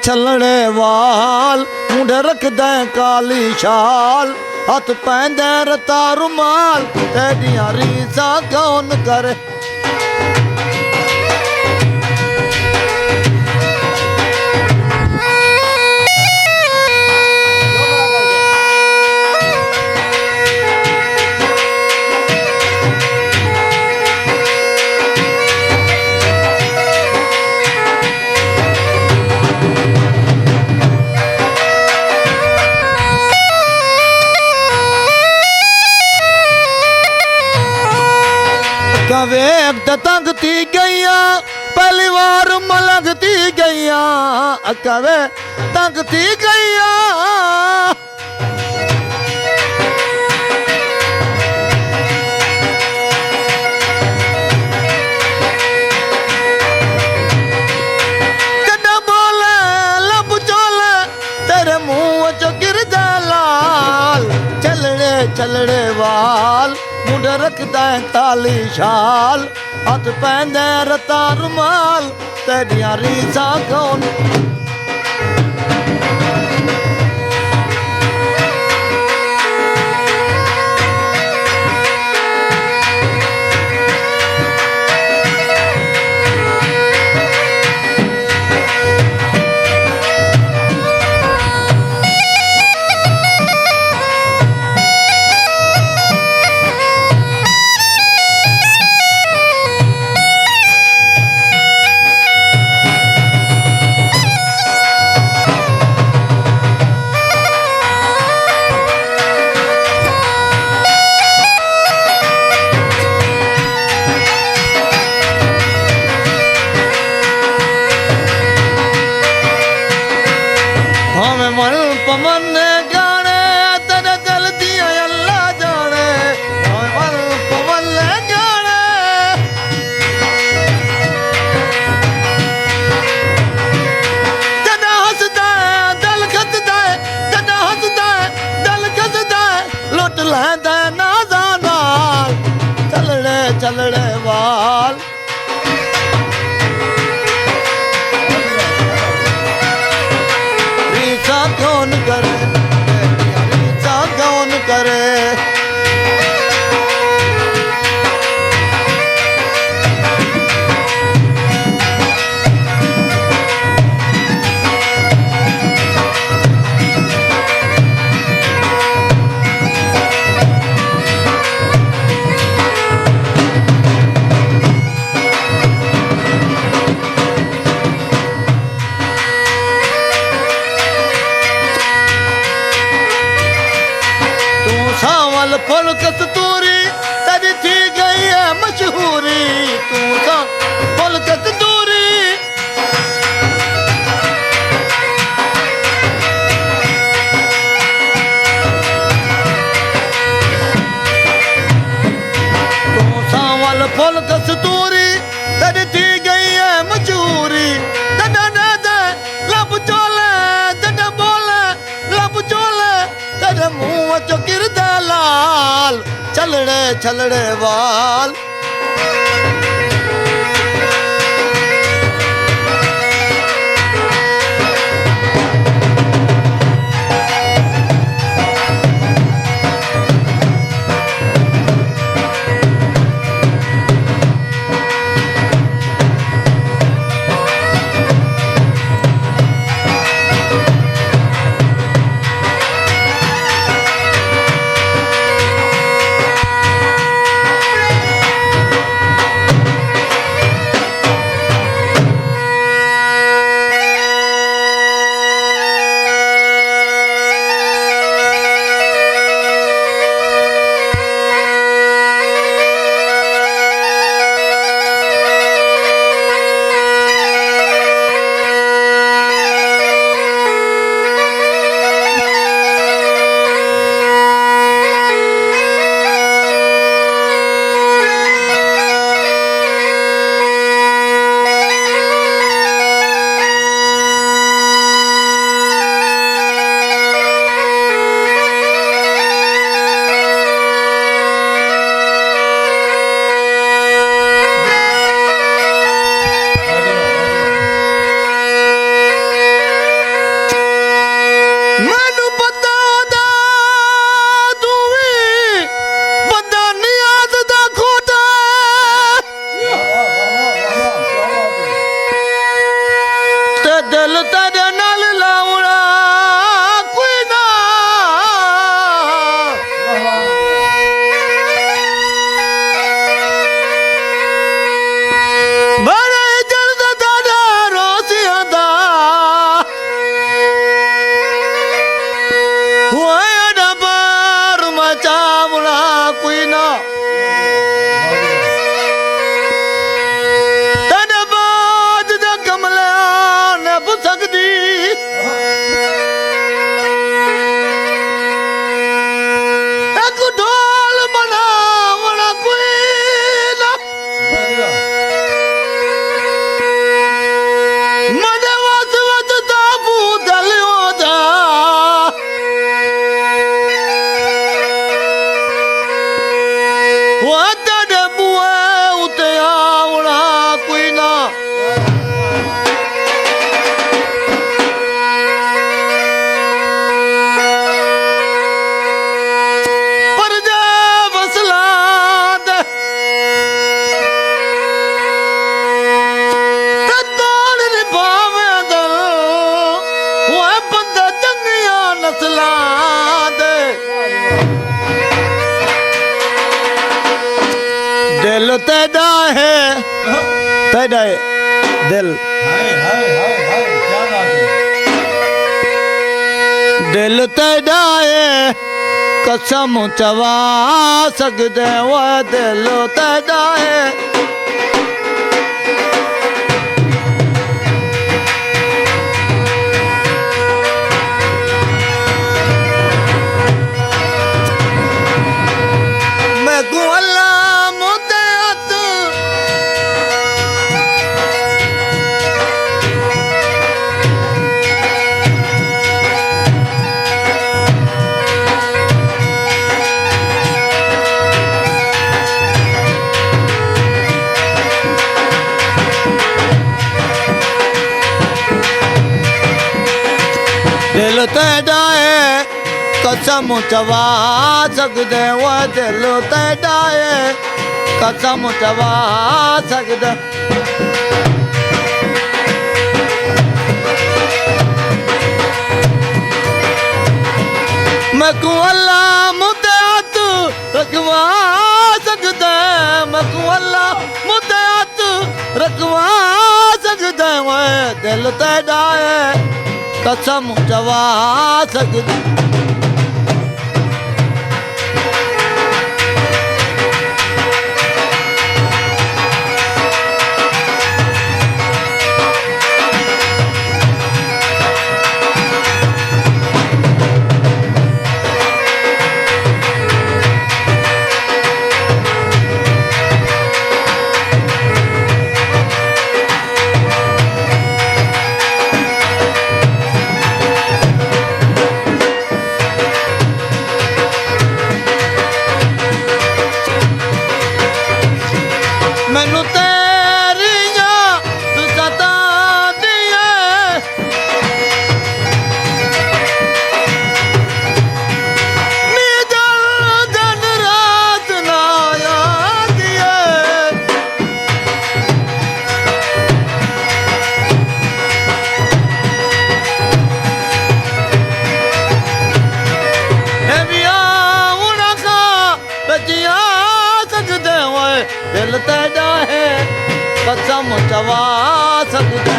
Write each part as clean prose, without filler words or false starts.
छलड़े वाल मुंडे रखदा काली शाल हथ पैंदे रता रुमाल तेरिया रीसा कौन करे वेग तंगती गैया पहली बार मलगती गैया कवे तंगती गैया कदा बोले लब चोले तेरे मुंह चो गिर जा लाल चलड़े चलड़े वाल मुंड रखदा काली शाल हथ पैंदे रता रुमाल तेरिया रीसा कौन पमन गाने तेरे दिल दिया अल्लाह जाने पवन गाने जदा हसदा दिल खसदा जदा हसदा दिल खसदा लुट लैंदा नाज़ा नाल चलड़े चलड़े वाल कौन करे रीसा कौन करे फल कस्तूरी तेरी थी गई है मशहूरी तू तो फल कस्तूरी तू सावल फल कस्तूरी तेरी थी गई है मशहूरी जदा दे लब चोले जदा बोले लब चोले तेरे मुंह चो गिरदा लाल चलड़े चलड़े वाल ਦਿਲ ਤੇਰੇ ਨਾਲ ਲਾਉਣਾ ਕੋਈ ਨਾ ਬੜੇ ਜਲਦ ਦਾਦਾ ਰੋਸਿਆਂ ਦਾ ਹੋਇਆ ਨਾ ਬਾਰ ਮਚਾਉਣਾ ਕੋਈ ਨਾ दिल तेरा है तेरा है दिल दिल तेरा है कसम चवा सकदे वो दिल तेरा है मैं को अल्लाह दिल तेरा है कसम चवा सकदे वो दिल तेरा है कसम चवा सकदे मैं को अल्लाह मुद्दे हाथ रखवा सकदे मैं को अल्लाह मुद्दे हाथ रखवा सकदे वो दिल तेरा है कसम चवा सकदे मैनू तेरियां सता दिए नी दिन रात ना याद है बिया उड़ा का बचिया सकदे होए दिल तेरा है कसम चवा सकदे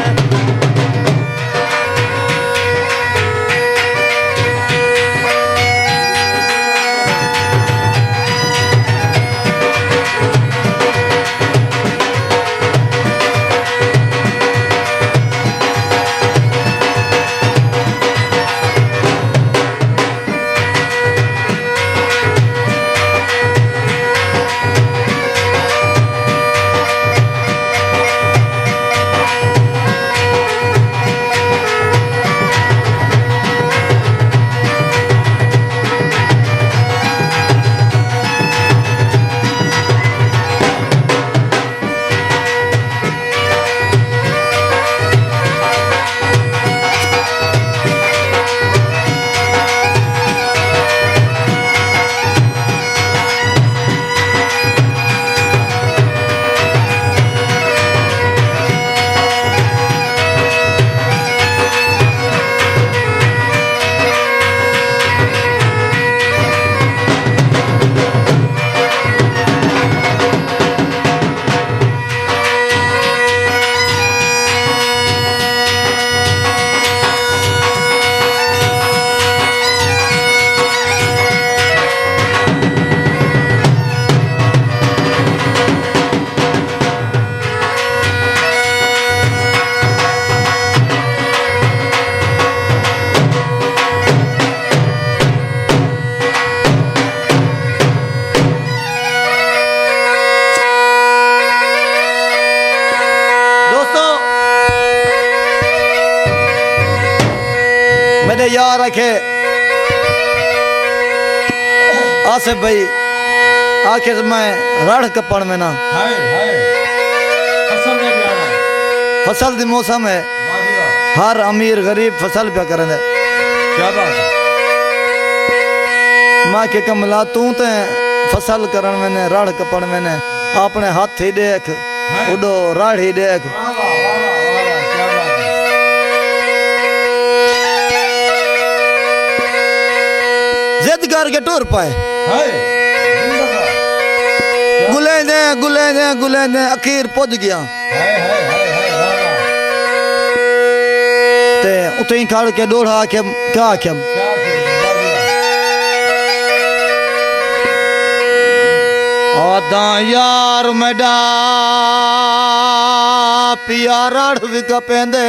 तड़े यार रखे आसिफ भाई आखिर मैं राड़ कपड़ में ना फसल दी मौसम है हर अमीर गरीब फसल पे करें क्या बात है माँ के कमला तू ते फसल करण में ने राड़ कपड़ में ने अपने हाथ ही देख उडो राड़ ही देख जिद करके टूर पाए गुले ने अखीर पुज गया ते उते ही खड़ के दौड़ा के क्या आख्या आदा यार मेडा पिया राड़ विक पेंदे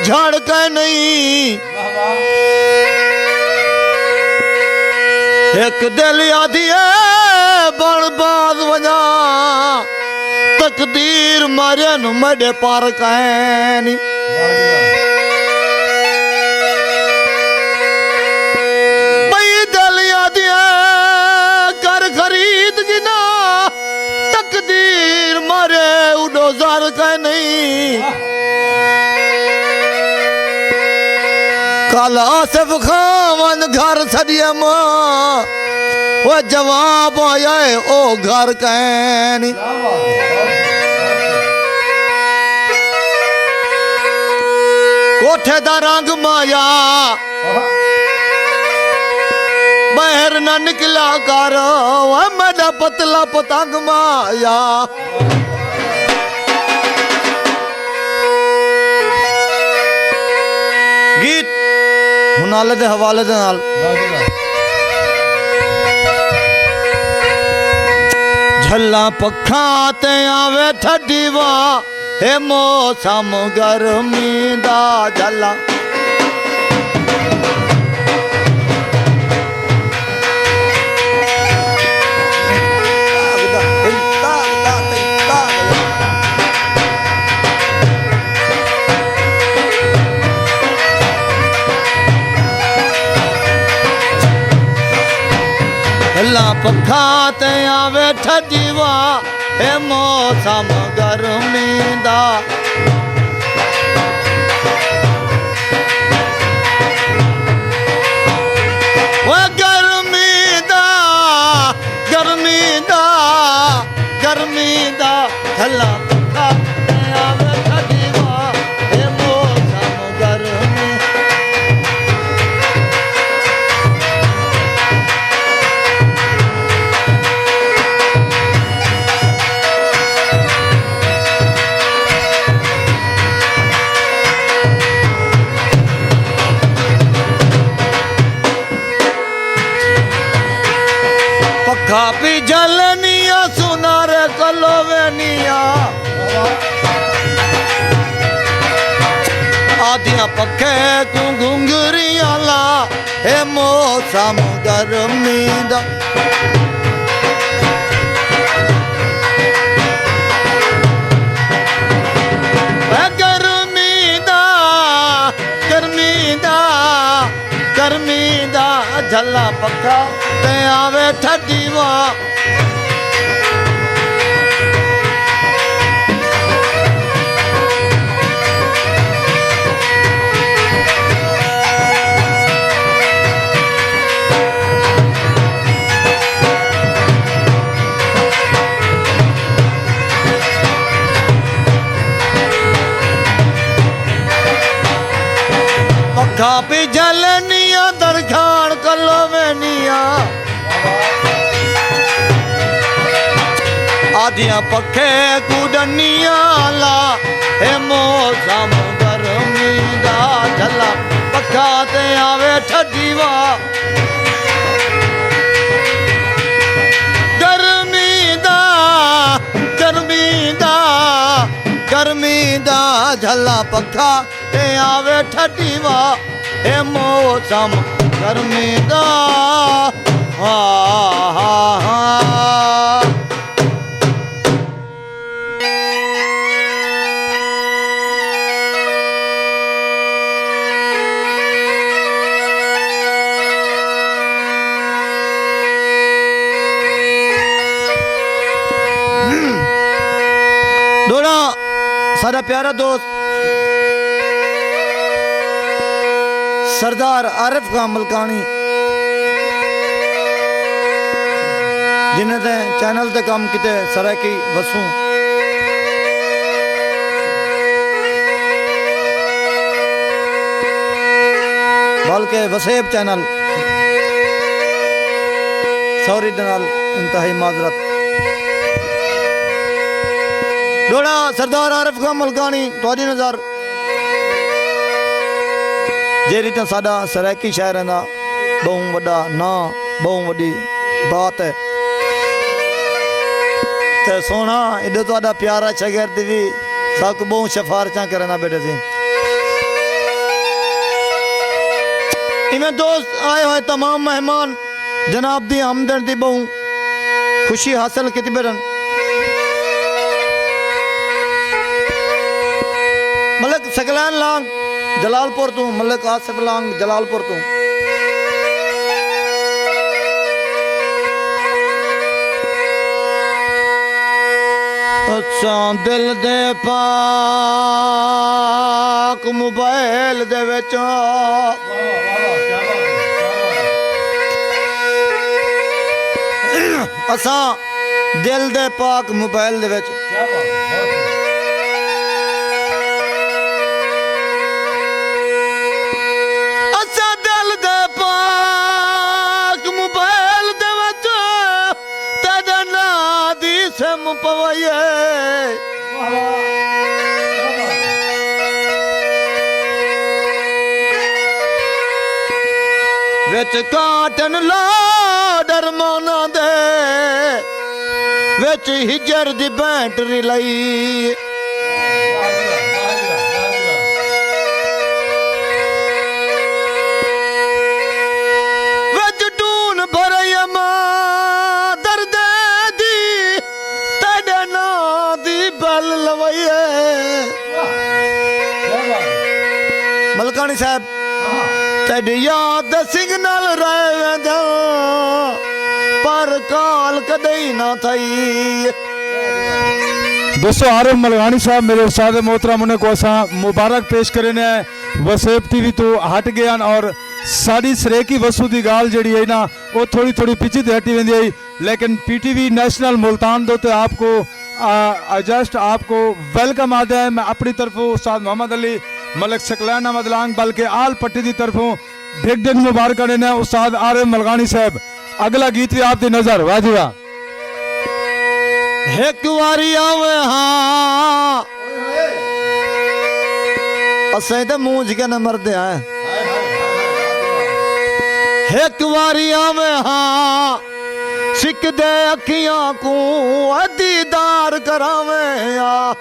झाड़ के नहीं एक दिल आदि बर्बाद वजा तकदीर मारे नु मेरे पार कहनी भाई दिल आदि कर खरीद गिना तकदीर मारे उडो जार कह नहीं कल आसिफ खान घर छड़िया मां वो जवाब आया ओ घर कहनी कोठे दा रंग माया बाहर न निकला कर मेरा पतला पतंग माया गीत हुनाले दे हवाले दे नाल झल्ला पखा ते आवे ठडीवा हे मौसम गर्मी दा झल्ला पखा ते आवे ठजीवा हे मौसम गर्मी दा वो गर्मी दा ठल्ला पखा ते आवे ठजीवा हे मौसम गर्मी खापी जलनिया सुनार कलोवेनिया आदिया पखे को घुंगरिया ला हे मौसम गर्मी दा गर्मी दा झल्ला पखा ते आवे ठडीवा पखा भी जलनिया दरखान कलो वेनिया आदिया पखे कुडनिया ला हे मौसम गर्मी दा झल्ला पखा ते आवे ठडीवा गर्मी दा गर्मी दा झला पखा ते आवे ठटी वा ए मौसम गर्मी दा हा हा हा दोड़ा सारा प्यारा दोस्त सरदार आरिफ खान मलकानी जिन्हें ते चैनल ते काम किते सराकी वसू बल्कि वसेब चैनल सॉरी दनाल इंतहाई माजरत डोड़ा सरदार आरिफ खान मलकानी तुहाडी नज़र जे रीते साडा सराकी शहर दा बहुत वड्डा ना बहुत वड्डी बात है ते सोना एडो तुहाडा प्यारा शागिर्द भी सब बहुत सिफारिशां करना बेटे सी इवें दोस्त आए हुए तमाम मेहमान जनाब दी आमदन दी बहुत खुशी हासिल की बेटन मलक सकलैन लांग जलालपुर तू मलक आसिफ लांग जलालपुर तू अच्छा दिल दे पाक मोबाइल दे विच असा दिल दे पाक मोबाइल दे विच सम पवये विच काटन लाडर मोना दे विच हिजर दी बैटरी लई विच टून भरय मां दर्द बल लवैये मलकानी साहब तेरी याद सिग्नल रह पर काल कदे ना थई दोस्तों आरिफ मलकानी साहब मेरे उस्ताद मोहतरम उन्हें को असा मुबारक पेश करे ने वसेब टीवी तो हट गया और साड़ी सरेकी वसू की गाल जी है ना वो थोड़ी थोड़ी पिछे हटी वेंदी है लेकिन पीटीवी नेशनल मुल्तान दो तो आपको जस्ट आपको वेलकम आता है। मैं अपनी तरफों उस्ताद मोहम्मद अली मलक सकलैन अहमद लांग बल्कि आल पट्टी की तरफों ढिग ढिग मुबारक ने उस्ताद आरिफ मलकानी साहब अगला गीत भी आपकी नजर वाह जी वाह एक बारी आवे हाँ असें तो मूंझ के न मरदे हैं एक बारी आवे हाँ सिक दे अखियां को दीदार करावे आ